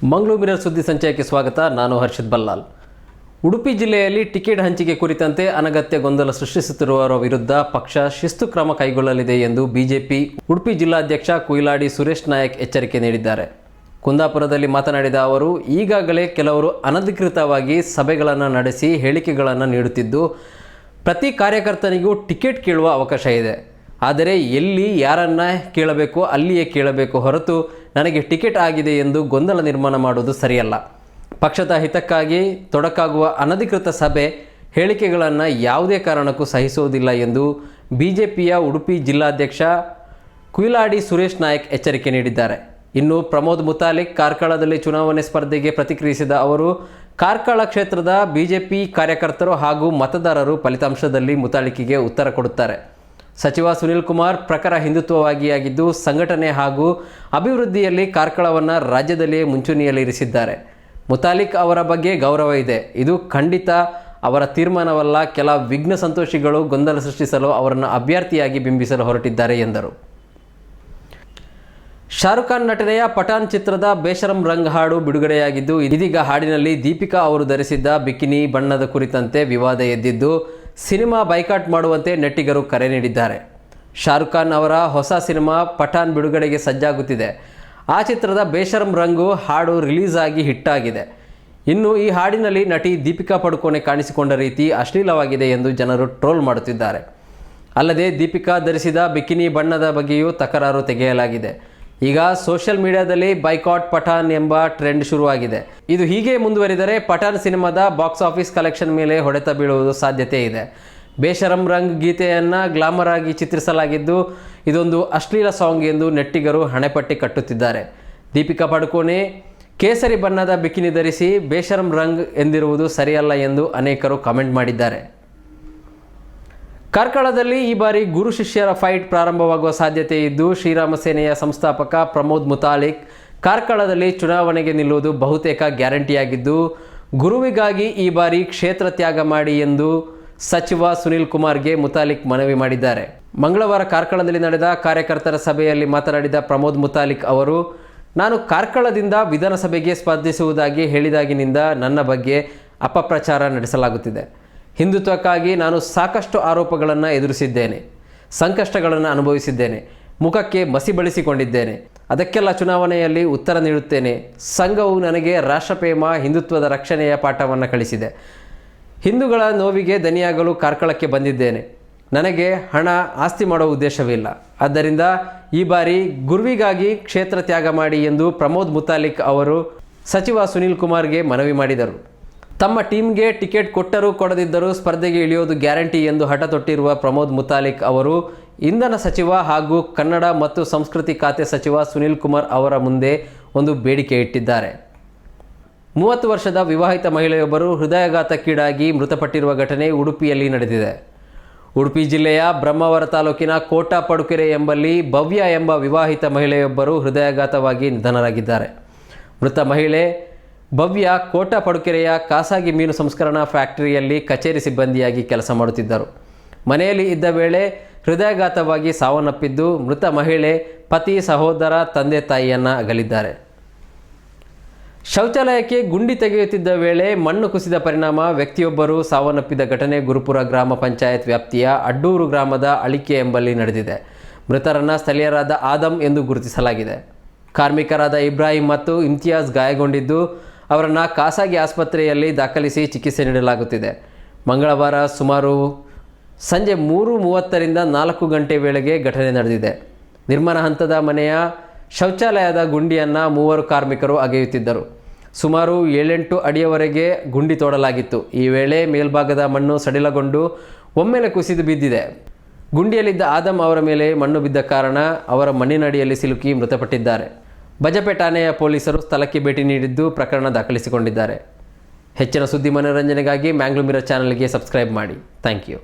Mangaluru mirror ಸುದ್ದಿ ಸಂಚಯಕ್ಕೆ ಸ್ವಾಗತ. ನಾನು ಹರ್ಷಿತ್ ಬಲ್ಲಾಲ್. ಉಡುಪಿ ಜಿಲ್ಲೆಯಲ್ಲಿ ಟಿಕೆಟ್ ಹಂಚಿಕೆ ಕುರಿತಂತೆ ಅನಗತ್ಯ ಗೊಂದಲ ಸೃಷ್ಟಿಸುತ್ತಿರುವವರ ವಿರುದ್ಧ ಪಕ್ಷ ಶಿಸ್ತು ಕ್ರಮ ಕೈಗೊಳ್ಳಲಿದೆ ಎಂದು ಬಿಜೆಪಿ ಉಡುಪಿ ಜಿಲ್ಲಾಧ್ಯಕ್ಷ ಕುಯಿಲಾಡಿ ಸುರೇಶ್ ನಾಯಕ್ ಎಚ್ಚರಿಕೆ ನೀಡಿದ್ದಾರೆ. ಕುಂದಾಪುರದಲ್ಲಿ ಮಾತನಾಡಿದ ಅವರು, ಈಗಾಗಲೇ ಕೆಲವರು ಅನಧಿಕೃತವಾಗಿ ಸಭೆಗಳನ್ನು ನಡೆಸಿ ಹೇಳಿಕೆಗಳನ್ನು ನೀಡುತ್ತಿದ್ದು, ಪ್ರತಿ ಕಾರ್ಯಕರ್ತನಿಗೂ ಟಿಕೆಟ್ ಕೇಳುವ ಅವಕಾಶ ಇದೆ. ಆದರೆ ಎಲ್ಲಿ ಯಾರನ್ನು ಕೇಳಬೇಕು ಅಲ್ಲಿಯೇ ಕೇಳಬೇಕು ಹೊರತು ನನಗೆ ಟಿಕೆಟ್ ಆಗಿದೆ ಎಂದು ಗೊಂದಲ ನಿರ್ಮಾಣ ಮಾಡುವುದು ಸರಿಯಲ್ಲ. ಪಕ್ಷದ ಹಿತಕ್ಕಾಗಿ ತೊಡಕಾಗುವ ಅನಧಿಕೃತ ಸಭೆ ಹೇಳಿಕೆಗಳನ್ನು ಯಾವುದೇ ಕಾರಣಕ್ಕೂ ಸಹಿಸುವುದಿಲ್ಲ ಎಂದು ಬಿಜೆಪಿಯ ಉಡುಪಿ ಜಿಲ್ಲಾಧ್ಯಕ್ಷ ಕುಯಿಲಾಡಿ ಸುರೇಶ್ ನಾಯಕ್ ಎಚ್ಚರಿಕೆ ನೀಡಿದ್ದಾರೆ. ಇನ್ನು ಪ್ರಮೋದ್ ಮುತಾಲಿಕ್ ಕಾರ್ಕಳದಲ್ಲಿ ಚುನಾವಣೆ ಸ್ಪರ್ಧೆಗೆ ಪ್ರತಿಕ್ರಿಯಿಸಿದ ಅವರು, ಕಾರ್ಕಳ ಕ್ಷೇತ್ರದ ಬಿಜೆಪಿ ಕಾರ್ಯಕರ್ತರು ಹಾಗೂ ಮತದಾರರು ಫಲಿತಾಂಶದಲ್ಲಿ ಮುತಾಲಿಕ್ಗೆ ಉತ್ತರ ಕೊಡುತ್ತಾರೆ. ಸಚಿವ ಸುನೀಲ್ ಕುಮಾರ್ ಪ್ರಖರ ಹಿಂದುತ್ವವಾಗಿಯಾಗಿದ್ದು, ಸಂಘಟನೆ ಹಾಗೂ ಅಭಿವೃದ್ಧಿಯಲ್ಲಿ ಕಾರ್ಕಳವನ್ನು ರಾಜ್ಯದಲ್ಲಿಯೇ ಮುಂಚೂಣಿಯಲ್ಲಿರಿಸಿದ್ದಾರೆ. ಮುತಾಲಿಕ್ ಅವರ ಬಗ್ಗೆ ಗೌರವ ಇದೆ. ಇದು ಖಂಡಿತ ಅವರ ತೀರ್ಮಾನವಲ್ಲ. ಕೆಲ ವಿಘ್ನ ಸಂತೋಷಿಗಳು ಗೊಂದಲ ಸೃಷ್ಟಿಸಲು ಅವರನ್ನು ಅಭ್ಯರ್ಥಿಯಾಗಿ ಬಿಂಬಿಸಲು ಹೊರಟಿದ್ದಾರೆ ಎಂದರು. ಶಾರುಖ್ ಖಾನ್ ನಟನೆಯ ಪಠಾನ್ ಚಿತ್ರದ ಬೇಶರಂ ರಂಗ್ ಹಾಡು ಬಿಡುಗಡೆಯಾಗಿದ್ದು, ಇದೀಗ ಹಾಡಿನಲ್ಲಿ ದೀಪಿಕಾ ಅವರು ಧರಿಸಿದ್ದ ಬಿಕಿನಿ ಬಣ್ಣದ ಕುರಿತಂತೆ ವಿವಾದ ಎದ್ದಿದ್ದು, ಸಿನಿಮಾ ಬೈಕಾಟ್ ಮಾಡುವಂತೆ ನೆಟ್ಟಿಗರು ಕರೆ ನೀಡಿದ್ದಾರೆ. ಶಾರುಖ್ ಖಾನ್ ಅವರ ಹೊಸ ಸಿನಿಮಾ ಪಠಾನ್ ಬಿಡುಗಡೆಗೆ ಸಜ್ಜಾಗುತ್ತಿದೆ. ಆ ಚಿತ್ರದ ಬೇಶರಂ ರಂಗು ಹಾಡು ರಿಲೀಸ್ ಆಗಿ ಹಿಟ್ಟಾಗಿದೆ. ಇನ್ನು ಈ ಹಾಡಿನಲ್ಲಿ ನಟಿ ದೀಪಿಕಾ ಪಡುಕೋಣೆ ಕಾಣಿಸಿಕೊಂಡ ರೀತಿ ಅಶ್ಲೀಲವಾಗಿದೆ ಎಂದು ಜನರು ಟ್ರೋಲ್ ಮಾಡುತ್ತಿದ್ದಾರೆ. ಅಲ್ಲದೆ ದೀಪಿಕಾ ಧರಿಸಿದ ಬಿಕಿನಿ ಬಣ್ಣದ ಬಗ್ಗೆಯೂ ತಕರಾರು ತೆಗೆಯಲಾಗಿದೆ. ಈಗ ಸೋಷಿಯಲ್ ಮೀಡಿಯಾದಲ್ಲಿ ಬೈಕಾಟ್ ಪಠಾನ್ ಎಂಬ ಟ್ರೆಂಡ್ ಶುರುವಾಗಿದೆ. ಇದು ಹೀಗೆ ಮುಂದುವರಿದರೆ ಪಠಾನ್ ಸಿನಿಮಾದ ಬಾಕ್ಸ್ ಆಫೀಸ್ ಕಲೆಕ್ಷನ್ ಮೇಲೆ ಹೊಡೆತ ಬೀಳುವುದು ಸಾಧ್ಯತೆ ಇದೆ. ಬೇಶರಂ ರಂಗ್ ಗೀತೆಯನ್ನು ಗ್ಲಾಮರ್ ಆಗಿ ಚಿತ್ರಿಸಲಾಗಿದ್ದು, ಇದೊಂದು ಅಶ್ಲೀಲ ಸಾಂಗ್ ಎಂದು ನೆಟ್ಟಿಗರು ಹಣೆಪಟ್ಟಿ ಕಟ್ಟುತ್ತಿದ್ದಾರೆ. ದೀಪಿಕಾ ಪಡುಕೋಣೆ ಕೇಸರಿ ಬಣ್ಣದ ಬಿಕಿನಿ ಧರಿಸಿ ಬೇಶರಂ ರಂಗ್ ಎಂದಿರುವುದು ಸರಿಯಲ್ಲ ಎಂದು ಅನೇಕರು ಕಾಮೆಂಟ್ ಮಾಡಿದ್ದಾರೆ. ಕಾರ್ಕಳದಲ್ಲಿ ಈ ಬಾರಿ ಗುರು ಶಿಷ್ಯರ ಫೈಟ್ ಪ್ರಾರಂಭವಾಗುವ ಸಾಧ್ಯತೆ ಇದ್ದು, ಶ್ರೀರಾಮ ಸೇನೆಯ ಸಂಸ್ಥಾಪಕ ಪ್ರಮೋದ್ ಮುತಾಲಿಕ್ ಕಾರ್ಕಳದಲ್ಲಿ ಚುನಾವಣೆಗೆ ನಿಲ್ಲುವುದು ಬಹುತೇಕ ಗ್ಯಾರಂಟಿಯಾಗಿದ್ದು, ಗುರುವಿಗಾಗಿ ಈ ಬಾರಿ ಕ್ಷೇತ್ರ ತ್ಯಾಗ ಮಾಡಿ ಎಂದು ಸಚಿವ ಸುನೀಲ್ ಕುಮಾರ್ಗೆ ಮುತಾಲಿಕ್ ಮನವಿ ಮಾಡಿದ್ದಾರೆ. ಮಂಗಳವಾರ ಕಾರ್ಕಳದಲ್ಲಿ ನಡೆದ ಕಾರ್ಯಕರ್ತರ ಸಭೆಯಲ್ಲಿ ಮಾತನಾಡಿದ ಪ್ರಮೋದ್ ಮುತಾಲಿಕ್ ಅವರು, ನಾನು ಕಾರ್ಕಳದಿಂದ ವಿಧಾನಸಭೆಗೆ ಸ್ಪರ್ಧಿಸುವುದಾಗಿ ಹೇಳಿದಾಗಿನಿಂದ ನನ್ನ ಬಗ್ಗೆ ಅಪಪ್ರಚಾರ ನಡೆಸಲಾಗುತ್ತಿದೆ. ಹಿಂದುತ್ವಕ್ಕಾಗಿ ನಾನು ಸಾಕಷ್ಟು ಆರೋಪಗಳನ್ನು ಎದುರಿಸಿದ್ದೇನೆ, ಸಂಕಷ್ಟಗಳನ್ನು ಅನುಭವಿಸಿದ್ದೇನೆ, ಮುಖಕ್ಕೆ ಮಸಿ ಬಳಸಿಕೊಂಡಿದ್ದೇನೆ. ಅದಕ್ಕೆಲ್ಲ ಚುನಾವಣೆಯಲ್ಲಿ ಉತ್ತರ ನೀಡುತ್ತೇನೆ. ಸಂಘವು ನನಗೆ ರಾಷ್ಟ್ರಪ್ರೇಮ, ಹಿಂದುತ್ವದ ರಕ್ಷಣೆಯ ಪಾಠವನ್ನು ಕಲಿಸಿದೆ. ಹಿಂದೂಗಳ ನೋವಿಗೆ ದನಿಯಾಗಲು ಕಾರ್ಕಳಕ್ಕೆ ಬಂದಿದ್ದೇನೆ. ನನಗೆ ಹಣ, ಆಸ್ತಿ ಮಾಡುವ ಉದ್ದೇಶವಿಲ್ಲ. ಆದ್ದರಿಂದ ಈ ಬಾರಿ ಗುರುವಿಗಾಗಿ ಕ್ಷೇತ್ರ ತ್ಯಾಗ ಮಾಡಿ ಎಂದು ಪ್ರಮೋದ್ ಮುತಾಲಿಕ್ ಅವರು ಸಚಿವ ಸುನೀಲ್ ಕುಮಾರ್ಗೆ ಮನವಿ ಮಾಡಿದರು. ತಮ್ಮ ಟೀಮ್ಗೆ ಟಿಕೆಟ್ ಕೊಟ್ಟರೂ ಕೊಡದಿದ್ದರೂ ಸ್ಪರ್ಧೆಗೆ ಇಳಿಯೋದು ಗ್ಯಾರಂಟಿ ಎಂದು ಹಠ ತೊಟ್ಟಿರುವ ಪ್ರಮೋದ್ ಮುತಾಲಿಕ್ ಅವರು ಇಂಧನ ಸಚಿವ ಹಾಗೂ ಕನ್ನಡ ಮತ್ತು ಸಂಸ್ಕೃತಿ ಖಾತೆ ಸಚಿವ ಸುನೀಲ್ ಕುಮಾರ್ ಅವರ ಮುಂದೆ ಒಂದು ಬೇಡಿಕೆ ಇಟ್ಟಿದ್ದಾರೆ. 30 ವರ್ಷದ ವಿವಾಹಿತ ಮಹಿಳೆಯೊಬ್ಬರು ಹೃದಯಾಘಾತಕ್ಕೀಡಾಗಿ ಮೃತಪಟ್ಟಿರುವ ಘಟನೆ ಉಡುಪಿಯಲ್ಲಿ ನಡೆದಿದೆ. ಉಡುಪಿ ಜಿಲ್ಲೆಯ ಬ್ರಹ್ಮಾವರ ತಾಲೂಕಿನ ಕೋಟ ಪಡುಕೆರೆ ಎಂಬಲ್ಲಿ ಭವ್ಯ ಎಂಬ ವಿವಾಹಿತ ಮಹಿಳೆಯೊಬ್ಬರು ಹೃದಯಾಘಾತವಾಗಿ ನಿಧನರಾಗಿದ್ದಾರೆ. ಮೃತ ಮಹಿಳೆ ಭವ್ಯ ಕೋಟ ಪಡುಕೆರೆಯ ಖಾಸಗಿ ಮೀನು ಸಂಸ್ಕರಣಾ ಫ್ಯಾಕ್ಟರಿಯಲ್ಲಿ ಕಚೇರಿ ಸಿಬ್ಬಂದಿಯಾಗಿ ಕೆಲಸ ಮಾಡುತ್ತಿದ್ದರು. ಮನೆಯಲ್ಲಿ ಇದ್ದ ವೇಳೆ ಹೃದಯಾಘಾತವಾಗಿ ಸಾವನ್ನಪ್ಪಿದ್ದು, ಮೃತ ಮಹಿಳೆ ಪತಿ, ಸಹೋದರ, ತಂದೆ ತಾಯಿಯನ್ನು ಅಗಲಿದ್ದಾರೆ. ಶೌಚಾಲಯಕ್ಕೆ ಗುಂಡಿ ತೆಗೆಯುತ್ತಿದ್ದ ವೇಳೆ ಮಣ್ಣು ಕುಸಿದ ಪರಿಣಾಮ ವ್ಯಕ್ತಿಯೊಬ್ಬರು ಸಾವನ್ನಪ್ಪಿದ ಘಟನೆ ಗುರುಪುರ ಗ್ರಾಮ ಪಂಚಾಯತ್ ವ್ಯಾಪ್ತಿಯ ಅಡ್ಡೂರು ಗ್ರಾಮದ ಅಳಿಕೆ ಎಂಬಲ್ಲಿ ನಡೆದಿದೆ. ಮೃತರನ್ನು ಸ್ಥಳೀಯರಾದ ಆದಮ್ ಎಂದು ಗುರುತಿಸಲಾಗಿದೆ. ಕಾರ್ಮಿಕರಾದ ಇಬ್ರಾಹಿಂ ಮತ್ತು ಇಮ್ತಿಯಾಜ್ ಗಾಯಗೊಂಡಿದ್ದು, ಅವರನ್ನು ಖಾಸಗಿ ಆಸ್ಪತ್ರೆಯಲ್ಲಿ ದಾಖಲಿಸಿ ಚಿಕಿತ್ಸೆ ನೀಡಲಾಗುತ್ತಿದೆ. ಮಂಗಳವಾರ ಸುಮಾರು ಸಂಜೆ 3:30ರಿಂದ 4 ಗಂಟೆ ವೇಳೆಗೆ ಘಟನೆ ನಡೆದಿದೆ. ನಿರ್ಮಾಣ ಹಂತದ ಮನೆಯ ಶೌಚಾಲಯದ ಗುಂಡಿಯನ್ನು 3 ಕಾರ್ಮಿಕರು ಅಗೆಯುತ್ತಿದ್ದರು. ಸುಮಾರು 7-8 ಅಡಿಯವರೆಗೆ ಗುಂಡಿ ತೋಡಲಾಗಿತ್ತು. ಈ ವೇಳೆ ಮೇಲ್ಭಾಗದ ಮಣ್ಣು ಸಡಿಲಗೊಂಡು ಒಮ್ಮೆಲೆ ಕುಸಿದು ಬಿದ್ದಿದೆ. ಗುಂಡಿಯಲ್ಲಿದ್ದ ಆದಮ್ ಅವರ ಮೇಲೆ ಮಣ್ಣು ಬಿದ್ದ ಕಾರಣ ಅವರ ಮಣ್ಣಿನಡಿಯಲ್ಲಿ ಸಿಲುಕಿ ಮೃತಪಟ್ಟಿದ್ದಾರೆ. ಬಜಪೆ ಠಾಣೆಯ ಪೊಲೀಸರು ಸ್ಥಳಕ್ಕೆ ಭೇಟಿ ನೀಡಿದ್ದು ಪ್ರಕರಣ ದಾಖಲಿಸಿಕೊಂಡಿದ್ದಾರೆ. ಹೆಚ್ಚಿನ ಸುದ್ದಿ ಮನೋರಂಜನೆಗಾಗಿ ಮ್ಯಾಂಗ್ಳೂರ್ ಮಿರರ್ ಚಾನಲ್ಗೆ ಸಬ್ಸ್ಕ್ರೈಬ್ ಮಾಡಿ. Thank you.